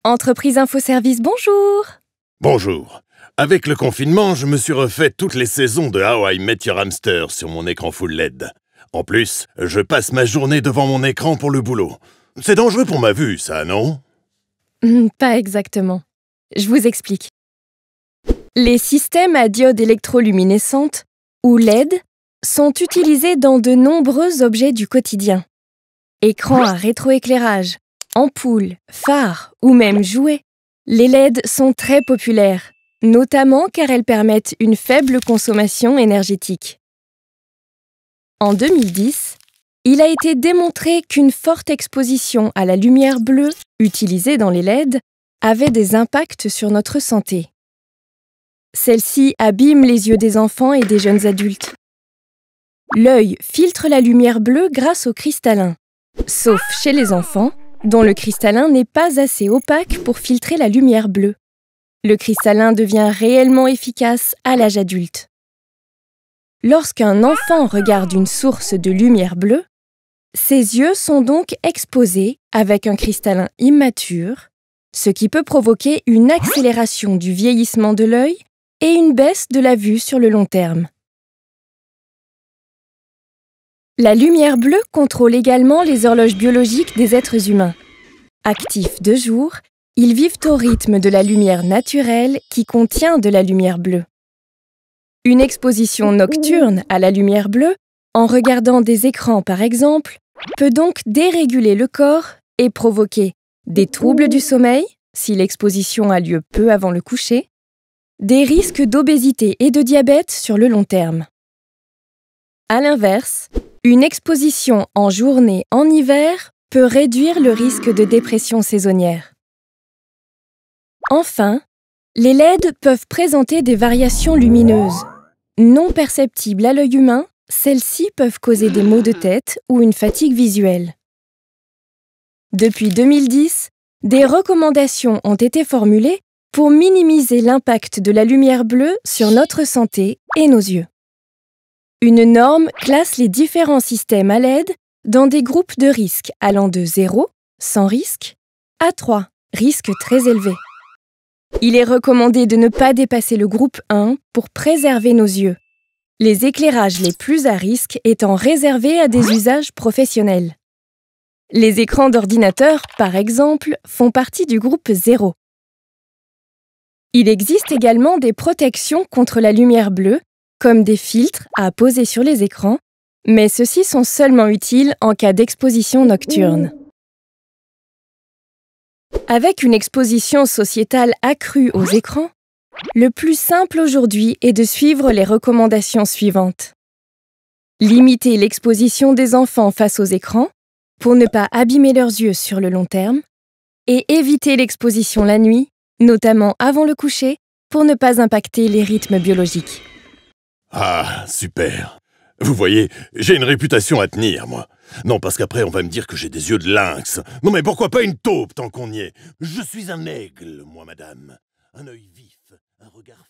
Entreprise Infoservice, bonjour! Bonjour. Avec le confinement, je me suis refait toutes les saisons de How I Met Your Hamster sur mon écran full LED. En plus, je passe ma journée devant mon écran pour le boulot. C'est dangereux pour ma vue, ça, non? Pas exactement. Je vous explique. Les systèmes à diode électroluminescente, ou LED, sont utilisés dans de nombreux objets du quotidien. Écrans à rétroéclairage, ampoules, phares ou même jouets. Les LED sont très populaires, notamment car elles permettent une faible consommation énergétique. En 2010, il a été démontré qu'une forte exposition à la lumière bleue utilisée dans les LED avait des impacts sur notre santé. Celle-ci abîme les yeux des enfants et des jeunes adultes. L'œil filtre la lumière bleue grâce au cristallin, sauf chez les enfants, dont le cristallin n'est pas assez opaque pour filtrer la lumière bleue. Le cristallin devient réellement efficace à l'âge adulte. Lorsqu'un enfant regarde une source de lumière bleue, ses yeux sont donc exposés avec un cristallin immature, ce qui peut provoquer une accélération du vieillissement de l'œil et une baisse de la vue sur le long terme. La lumière bleue contrôle également les horloges biologiques des êtres humains. Actifs de jour, ils vivent au rythme de la lumière naturelle qui contient de la lumière bleue. Une exposition nocturne à la lumière bleue, en regardant des écrans par exemple, peut donc déréguler le corps et provoquer des troubles du sommeil, si l'exposition a lieu peu avant le coucher, des risques d'obésité et de diabète sur le long terme. À l'inverse, une exposition en journée en hiver peut réduire le risque de dépression saisonnière. Enfin, les LED peuvent présenter des variations lumineuses. Non perceptibles à l'œil humain, celles-ci peuvent causer des maux de tête ou une fatigue visuelle. Depuis 2010, des recommandations ont été formulées pour minimiser l'impact de la lumière bleue sur notre santé et nos yeux. Une norme classe les différents systèmes à LED dans des groupes de risques allant de 0, sans risque, à 3, risque très élevé. Il est recommandé de ne pas dépasser le groupe 1 pour préserver nos yeux, les éclairages les plus à risque étant réservés à des usages professionnels. Les écrans d'ordinateur, par exemple, font partie du groupe 0. Il existe également des protections contre la lumière bleue, comme des filtres à poser sur les écrans, mais ceux-ci sont seulement utiles en cas d'exposition nocturne. Avec une exposition sociétale accrue aux écrans, le plus simple aujourd'hui est de suivre les recommandations suivantes. Limiter l'exposition des enfants face aux écrans pour ne pas abîmer leurs yeux sur le long terme et éviter l'exposition la nuit, notamment avant le coucher, pour ne pas impacter les rythmes biologiques. Ah, super. Vous voyez, j'ai une réputation à tenir, moi. Non, parce qu'après, on va me dire que j'ai des yeux de lynx. Non, mais pourquoi pas une taupe tant qu'on y est? Je suis un aigle, moi, madame. Un œil vif, un regard